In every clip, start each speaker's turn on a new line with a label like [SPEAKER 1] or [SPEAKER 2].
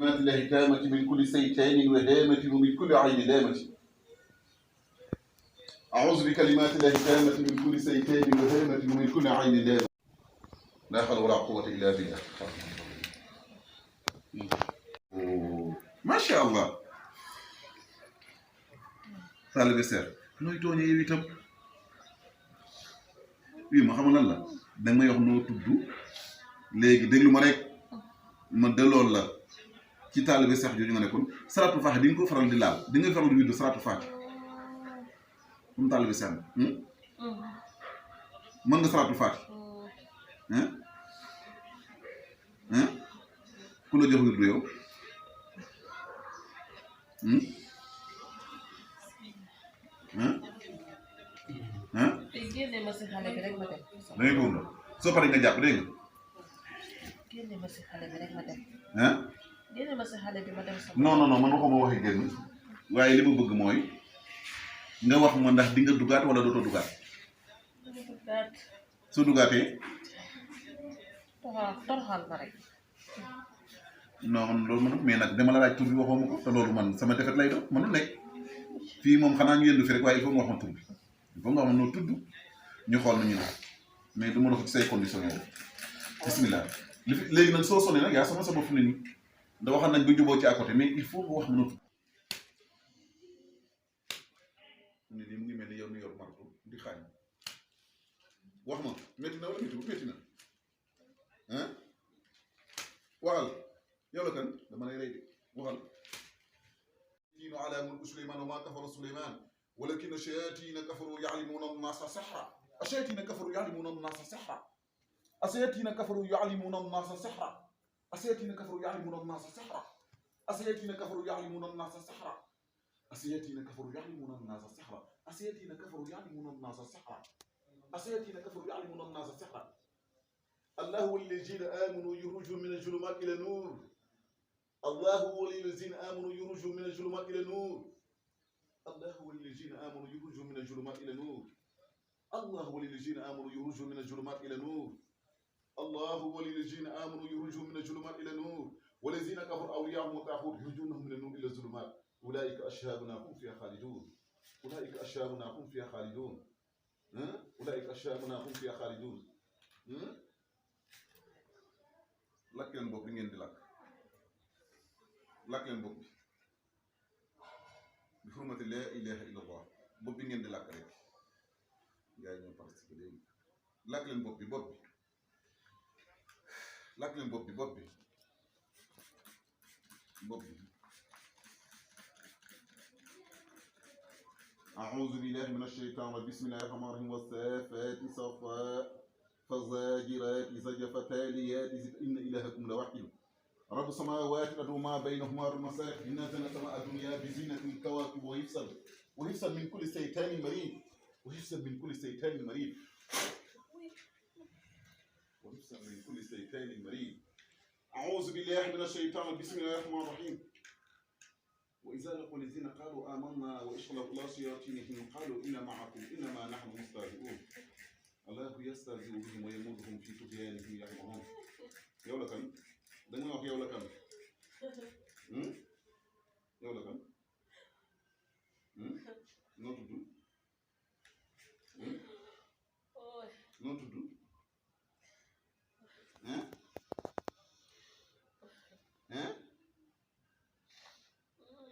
[SPEAKER 1] الله تامة من كل سيتان وهامة ومن كل عين لامة. أعوذ بكلمات الله تامة من كل سيتان وهامة ومن كل عين لامة. لا حول ولا قوة إلا بالله. ما شاء الله. taalibe seer nooy tooñee yow itam wii ma xamal lan la danga may wax noo tudd léegi déglu ma rek ma delloo la ci taalibe seex jooju nga nekkoon salaatul faatiha di nga ko faral di laal di nga faral di widd salaatul faatiha comme taalibe seex mën nga salaatul faatiha ku la jox wirdu yow
[SPEAKER 2] génne ma si xale bi rek ma dem.
[SPEAKER 1] da ngay góob la soo paree nga jàpp dégg nga.
[SPEAKER 2] génne ma si xale bi rek ma dem. génne ma si xale bi ma dem sama.
[SPEAKER 1] non man waxuma waxi génn waaye li ma bëgg mooy nga wax ma ndax di nga dugaat wala dootoo dugaat.
[SPEAKER 2] dugaat.
[SPEAKER 1] su dugaatee.
[SPEAKER 2] torxal ma rek.
[SPEAKER 1] non man loolu man mais nag dama la laaj tur bi waxoo ma ko te loolu man sama defet lay doon mënul nekk fii moom xanaa ñu yendu fi rek waaye il faut nga wax ma tur bi il faut nga wax ma noo tudd ñu xool nañu ne mais du ma la ko ci say conditions yow bismillah léegi nag soo sonné nag yaa sama sa bopp nit ñi da waxal nañ ba juboo ci à côté mais il faut nga wax ma noo tudd ni lii mu ngi mel ni yow mi yor marto di xaañ wax ma métti na wala métti na waxal yow la kan dama lay rey de waxal diinu ala mulki Suleymaan wa maa kafara Suleymaan walakinna shayaatiina kafaru yu'allimuuna an-naasa sihra ash-shayaatiina kafaru yu'allimuuna an-naasa sihra ash-shayaatiina kafaru yu'allimuuna an-naasa sihra ash-shayaatiina kafaru yu'allimuuna an-naasa sihra ash-shayaatiina kafaru yu'allimuuna an-naasa sihra ash-shayaatiina kafaru yu'allimuuna an-naasa sihra ash-shayaatiina kafaru yu'allimuuna an-naasa sihra ash-shayaatiina kafaru yu'allimuuna an-naasa sihra الله ولي الذين آمنوا يخرجون من الظلمات إلى النور الله ولي الذين آمنوا يخرجون من الظلمات إلى النور الله ولي الذين آمنوا يخرجون من الظلمات إلى النور الله ولي الذين آمنوا يخرجون من الظلمات إلى النور الله ولي الذين آمنوا يخرجون من الظلمات إلى النور والذين كفروا أولياءهم الطاغوت يخرجونهم من النور إلى الظلمات أولئك أصحابنا هم فيها خالدون أولئك أصحابنا هم فيها خالدون أولئك أصحابنا هم فيها خالدون lakk leen bopp bi ngeen di lakk leen bopp bi hurmati laa ilaaha illallah bopp bi ngeen di lakk rek gars yi ñoo participé léegi lakk leen bopp bi lakk leen bopp bi أعوذ بالله من الشيطان الرجيم بسم الله الرحمن الرحيم والصافات صفا فالزاجرات زجفا تاليات إن إلهكم لواحد رب السماوات والأرض وما بينهما المساء إن زينة السماء الدنيا بزينة الكواكب وحفظا من كل شيطان مريد وحفظا من كل شيطان مريد وحفظا من كل شيطان مريد أعوذ بالله من الشيطان بسم الله الرحمن الرحيم وإذا لقوا الذين قالوا آمنا واشركوا إلى شياطينهم قالوا إنا معكم إنما نحن مستهزئون الله يستهزئ بهم ويمدهم في طغيانهم يعمهون yow la kan da nga wax yow la kan yow la kan noo tudd noo tudd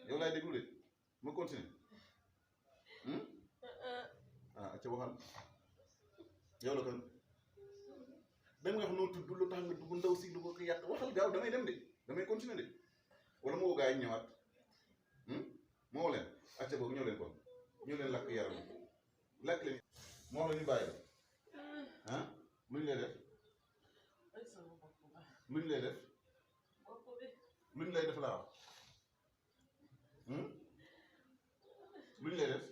[SPEAKER 1] yow laay déglu de ma continuer ca waxal yow la kan da nga wax noo tudd lu tax nga dugg ndaw si lu ko yàq waxal gaaw damay dem de damay continuer de wala moo gaa yi ñëwaat moo leen acca boobu ñëw leen kon ñëw leen lakk yaram lakk leen moo la ñu bàyyi la luñ lay def luñ lay def luñ lay def laa wax luñ lay def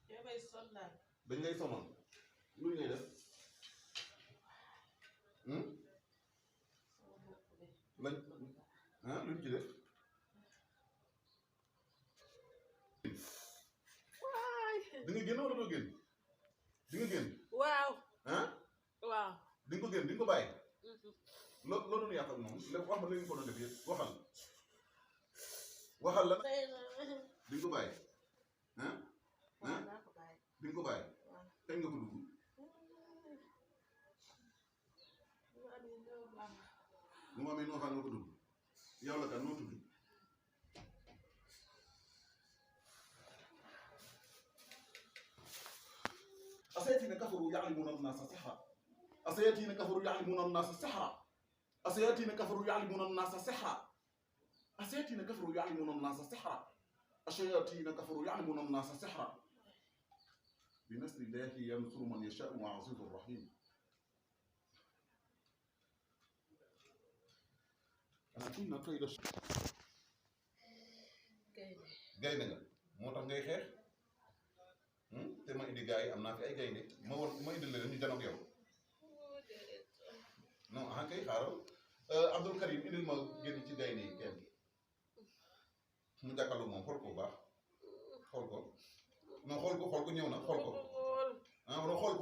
[SPEAKER 1] dañ lay sonal luñ lay def lañ luñ ci def di nga génn wala doo génn di nga génn
[SPEAKER 2] waaw
[SPEAKER 1] waaw di nga ko génn di nga ko bàyyi loo doon yàq ak moom lépp wax ma li nga ko doon def yëpp waxal waxal la
[SPEAKER 2] bàyyi na.
[SPEAKER 1] di nga ko bàyyi ah
[SPEAKER 2] waaw naa ko bàyyi.
[SPEAKER 1] di nga ko bàyyi
[SPEAKER 2] waaw.
[SPEAKER 1] kañ nga ko dugg bu ma amee 9 ans nga ko dugg yow la kan noo tudd أسيأتينا كفروا يعلمون الناس سحرا أسيأتينا كفروا يعلمون الناس سحرا أسيأتينا كفروا يعلمون الناس سحرا أسيأتينا كفروا يعلمون الناس سحرا الشياطين كفروا يعلمون الناس سحرا بنصر الله ينصر من يشاء وعزيز الرحيم لكن كيد gaynde nga moo tax ngay xeex te ma indi gars yi am naa fi ay gaynde ma indi leen ñu janoog yow non ah kay xaaral Abdul Karim indil ma génn ci gaynde yi kenn mu jàkkaarloo moom xool ko bu baax xool ko non xool ko ñëw na xool ko ah non xool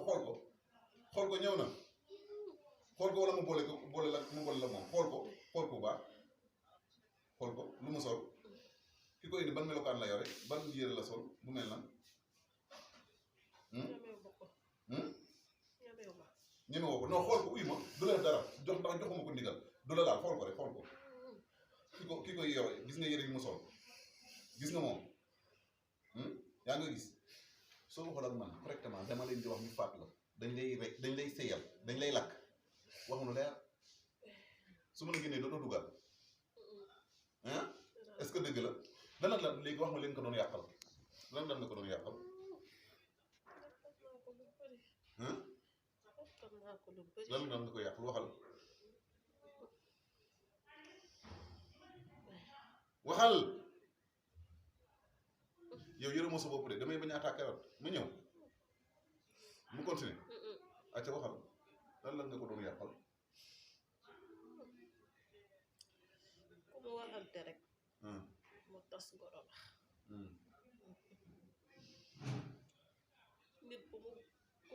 [SPEAKER 1] ko ñëw na xool ko wala mu boole la moom xool ko bu baax xool ko lu mu sol ki ko indi ban melokaan la yore ban yére la sol bu mel nan ñeme woo ko non xool ko uy ma du la dara ndax joxuma ko ndigal du la daal xool ko rek xool ko ki koy yore gis nga yére yi mu sol gis nga moom yaa nga gis soo waxoon ak man correctement dama leen di wax ñu faat la dañ lay seyal dañ lay lakk wax mu leer su ma la génnee dootoo dugal est-ce que dëgg la lan la léegi wax ma leen ko doon yàqal lan nga ko doon yàqal lan nga ko yàqal waxal yow yërëmoo sa bopp de damay bañ a attaqué waat ma ñëw mu continuer acca waxal lan nga ko doon yàqal
[SPEAKER 2] ku mu waxante rek mu tas ngoro la nit ku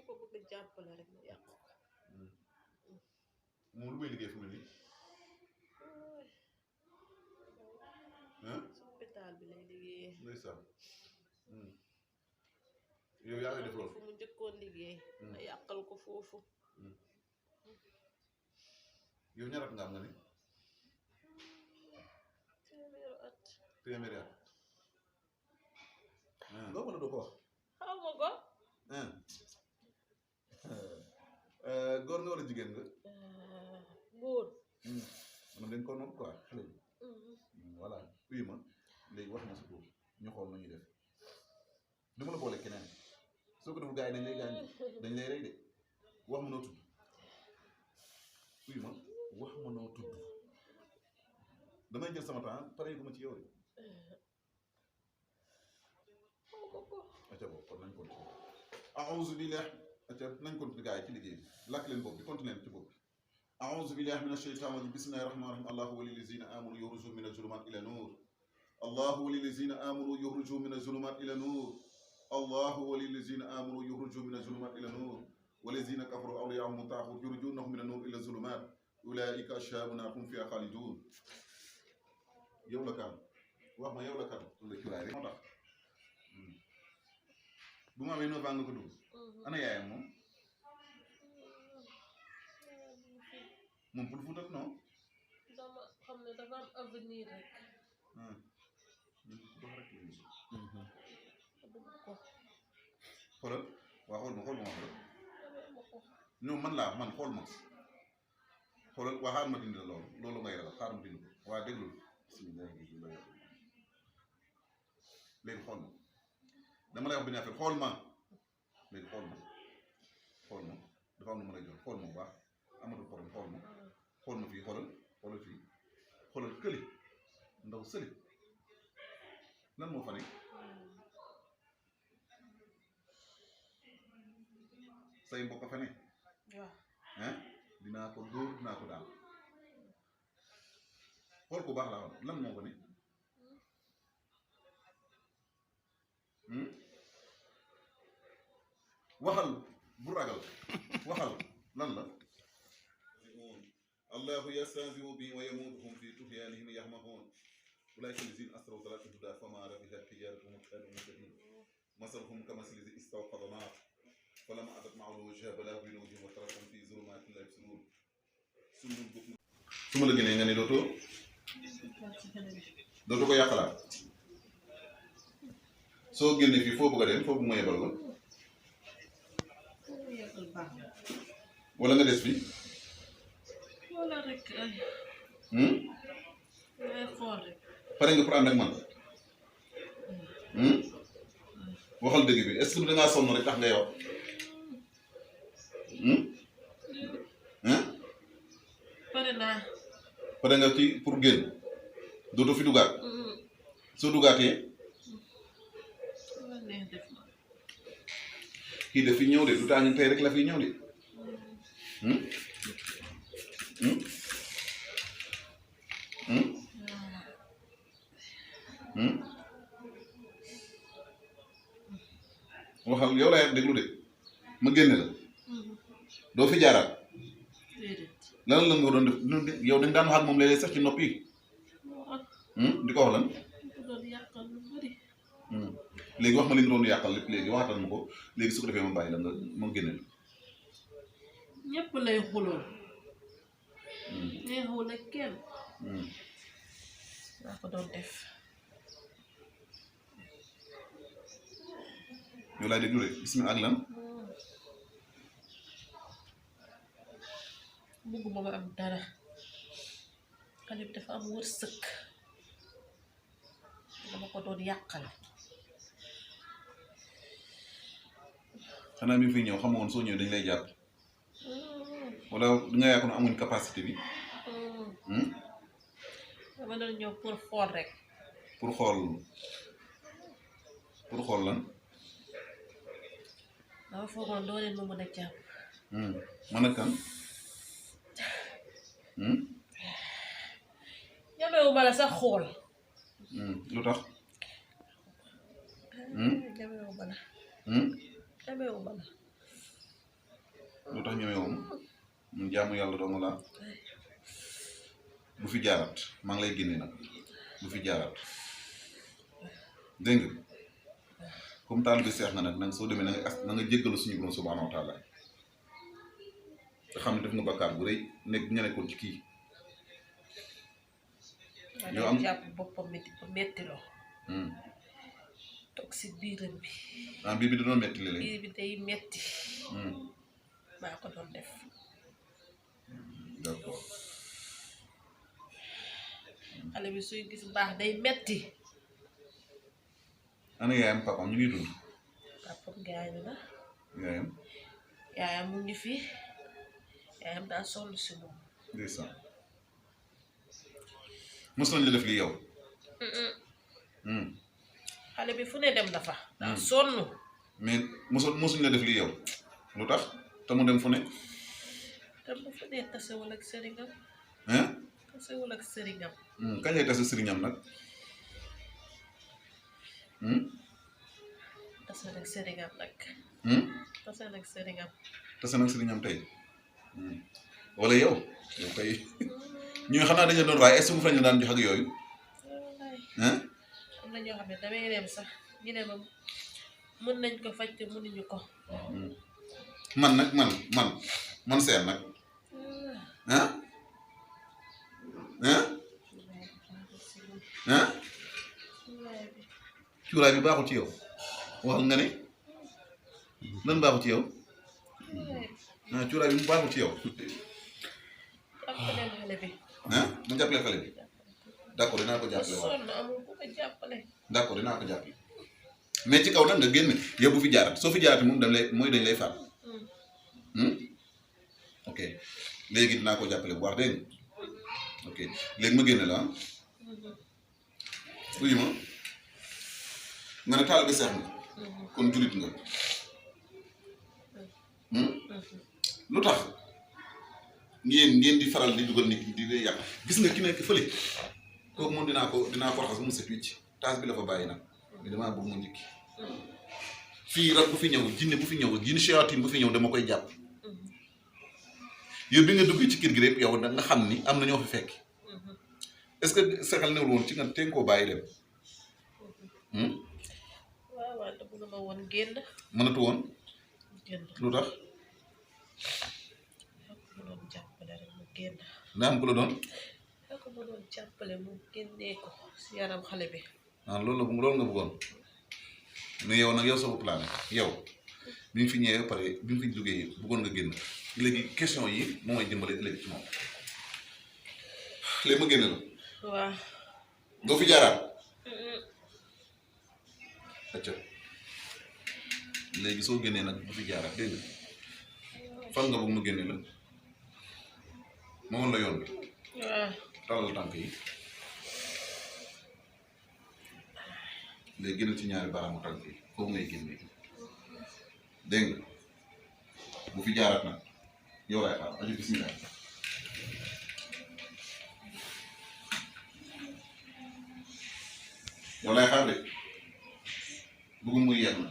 [SPEAKER 2] ko bëgg jàppale rek mu yàqu ko
[SPEAKER 1] moom lu may liggéey fu mu ne nii
[SPEAKER 2] hôpital bi lay liggéeyee
[SPEAKER 1] ndeysaan yow yaa ngi def loolu
[SPEAKER 2] fu mu njëkkoon liggéey na yàqal ko foofu
[SPEAKER 1] yow ñarat nga am nga ni téeméeri at doo wala doo ko wax
[SPEAKER 2] xaw ma ko
[SPEAKER 1] góor nga wala jigéen nga
[SPEAKER 2] góor
[SPEAKER 1] man dañ ko noonu quoi xale bi voilà uyu ma léegi wax ma sa tur ñu xool nañuy def du ma la boole keneen soo ko deful gars yi dañ lay gaañ dañ lay rey de wax ma noo tudd uyu ma wax ma noo tudd damay jël sama temps pare gu ma ci yow de acca boobu kon nañ continuer a'uuzu billah acca nañ continuer gars yi ci liggéey bi làkk leen bopp bi continuer ci bopp bi a'uuzu billahi mina shaytaani rajiim bismillahi rahmaani rahiim allahu waliyyu llaziina aamanu yuxrijuhum mina zulumaati ila nuur allahu waliyyu llaziina aamanu yuxrijuhum mina zulumaati ila nuur allahu waliyyu llaziina aamanu yuxrijuhum mina zulumaati ila nuur wallaziina kafaruu awliyaa'uhum taaxuut yuxrijuunahum mina nuur ila zulumaat ulaa'ika ashaabu naar hum fiihaa xaaliduun yow la kan wax ma yow la kan la cuuraay rek moo tax bu ma amee 9 ans nga ko dugg ana yaayam moom pour fuutat non
[SPEAKER 2] dama xam ne dafa am avenir rek
[SPEAKER 1] dox rek la ñu
[SPEAKER 2] bëgg ko
[SPEAKER 1] xoolal waa xool ma xoolal non man xool ma xoolal waa xaar ma dindi la loolu ngay ragal xaar ma dindi ko waa déglul bismillah léegi xool ma dama lay wax benn affaire xool ma léegi xool ma dafa am lu ma lay jox xool ma bu baax amatul problème xool ma fii xoolal fii xoolal këli ndaw sëli lan moo fa ne say mbokk fa ne
[SPEAKER 2] waaw
[SPEAKER 1] dinaa ko dóor dinaa ko daal xool ko baax laa wax lan moo fa ne waxal bu ragal waxal lan la allahu yastahzi'u bihim wa yamuduhum fi tughyanihim ya'mahun ulaa'ika allaziina asraw dalaalatal hudaa famaa rabihat tijaaratuhum wa kaanuu muhtadiin masaluhum kamathali ladhii istawqada naaran falammaa adaat ma'ahu dhahaba Allaahu baynahum wa tarakahum fii zulumaatin laa yubsiruun su ma la génnee nga ne dootoo ko yàqalaat soo génnee fii foo bëgg a dem foo bëgg ma yebal la wala nga des fi
[SPEAKER 2] wala rek ay xool rek
[SPEAKER 1] pare nga pour ànd ak man waxal dëgg bi est-ce que da ngaa sonn rek tax ngay wax pare nga ci pour génn dootoo fi dugaat soo dugaatee kii daf fi ñëw de du taa ñu tey rek la fi ñëw de waxal yow laay déglu de ma génne la doo fi jaaraat lan la nga doon def yow dañ daan wax ak moom léeg-léeg sax ci nopp yi di ko wax lan léegi wax ma li nga doon yàqal lépp léegi waxatal ma ko léegi su ko defee ma bàyyi la nga ma génne la
[SPEAKER 2] ñëpp lay xuloon neexul ak kenn naa ko doon def
[SPEAKER 1] yow laay déglu de bismillah ak lan
[SPEAKER 2] bugguma ma am dara xale bi dafa am wërsëg dama ko doon yàqal
[SPEAKER 1] xanaa mi fi ñëw xam woon soo ñëwee dañ lay jàpp wala nga yaakaar ne amuñ capacité bi
[SPEAKER 2] dama doon ñëw pour xool rek
[SPEAKER 1] pour xool lan
[SPEAKER 2] dama foogoon doo leen ma mën a jàpp
[SPEAKER 1] man ak kan
[SPEAKER 2] ñamewu ma la sax xool
[SPEAKER 1] lu tax
[SPEAKER 2] ñamewu ma la ñamewu ma la
[SPEAKER 1] lu tax ñemewum mun jaamu yàlla doo nga laa bu fi jaaraat maa ngi lay génne nag bu fi jaaraat dégg nga comme taal bi seex nga nag soo demee na nga jéggalu suñu borom subhaanahu wa taala te xam ne def nga bakkaar bu rëy nekk nga nekkoon ci kii
[SPEAKER 2] yow am jàpp boppam metti loo toog si biiram bi
[SPEAKER 1] biir bi da doon metti léeg-léeg
[SPEAKER 2] biir bi day metti maa ko doon def
[SPEAKER 1] d'accord
[SPEAKER 2] xale bi suy gis baax day metti
[SPEAKER 1] ana yaayam papam ñu ngi dund
[SPEAKER 2] papam gaañu na
[SPEAKER 1] yaayam
[SPEAKER 2] mu ngi fi yaayam daa sonn si moom
[SPEAKER 1] ndeysaan mos nañ la def lii yow
[SPEAKER 2] xale bi fu ne dem dafa daa sonn
[SPEAKER 1] mais mosuñ la def lii yow lu tax te mu dem fu ne
[SPEAKER 2] te bu fu ne tasewul ak sëriñam tasewul ak sëriñam
[SPEAKER 1] kañ lay tase sëriñam nag
[SPEAKER 2] tase nag sëriñam nag tase nag sëriñam
[SPEAKER 1] tase nag sëriñam tey wala yow kay ñuy xanaa dañu doon waaye est-ce que bu fañ la daan jox ak yooyu
[SPEAKER 2] am na ñoo xam ne damay dem sax ñu ne ma mën nañ ko faj te mënuñu ko
[SPEAKER 1] man nag man seen nag cuuraay bi baaxul ci yow waxal nga ne lan baaxul ci yow cuuraay bi mu baaxul ci yow
[SPEAKER 2] jàppale xale bi
[SPEAKER 1] mu jàppale xale bi d'accord dinaa ko jàppale waaw
[SPEAKER 2] sonn amul ku ko jàppale
[SPEAKER 1] d'accord dinaa ko jàppale mais ci kaw nag nga génn yow bu fi jaarat soo fi jaarati moom dañ lay faat ok léegi dinaa ko jàppale bu baax dégg nga ok léegi ma génne la uyu ma nga ne taal bi seex nga kon julit nga lu tax ngeen di faral di dugal nit di lay yàq gis nga ki nekk fële kooku moom dinaa ko raxas mu set wicc taas bi la fa bàyyi nag mais damaa bëgg mu njëkki fii rab bu fi ñëw jinne bu fi ñëw jinne shayatin bu fi ñëw dama koy jàpp yow bi nga dugg ci kër gi rek yow da nga xam ni am na ñoo fi fekk est-ce que sa xel newul woon ci nga teg koo bàyyi dem
[SPEAKER 2] waaw waaw te mënuma woon génn
[SPEAKER 1] mënatu woon
[SPEAKER 2] génn
[SPEAKER 1] lu tax
[SPEAKER 2] mu doon jàppale rek mu génn
[SPEAKER 1] na am ku la doon
[SPEAKER 2] fekk mu doon jàppale mu génnee ko si yaram xale bi
[SPEAKER 1] ah loolu nga bëggoon mais yow nag yow sa bopp laa ne yow bi ñu fi ñëwee pare bi ñu fi jógee bëggoon nga génn léegi question yi moo may dimbale ëllëg ci moom léegi ma génn la
[SPEAKER 2] waaw
[SPEAKER 1] doo fi jaaraat acca léegi soo génnee nag du fi jaaraat dégg nga fan nga bëgg ma génne la ma woon la yoon bi
[SPEAKER 2] waaw
[SPEAKER 1] talal tànk yi léegi génn ci ñaari baaraamu tànk yi foofu ngay génne dégg nga bu fi jaaraat nag yow laay xaar aju bismillah yow laay xaar de bëggum muy yegg na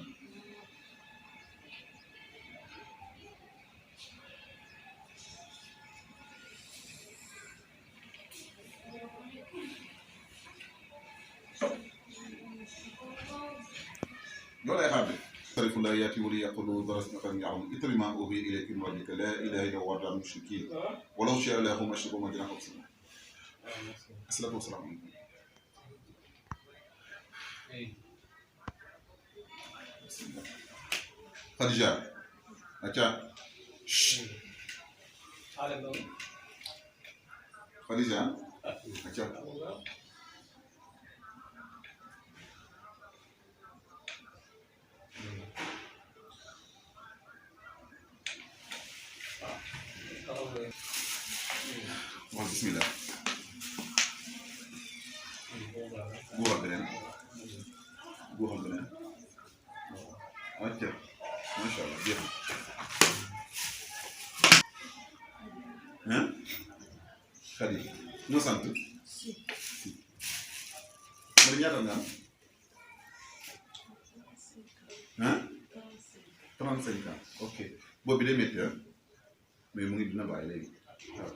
[SPEAKER 1] yow laay xaar de تعرف لا ياتي وليقولوا درس مثلا يعلم اثر ما اوحي اليك من ربك لا اله الا هو الرب المشركين ولو شاء الله هم اشركوا ما جناحوا بسم الصلاه والسلام عليكم خديجه اتا خديجه اتا بسم الله جوه البنان جوه البنان أكتر ما شاء الله جيها ها خلي نو سانتو مرينا تنا ها 35 ans ok boobu bi day métti mais mu ngi dina bàyyi léegi waaw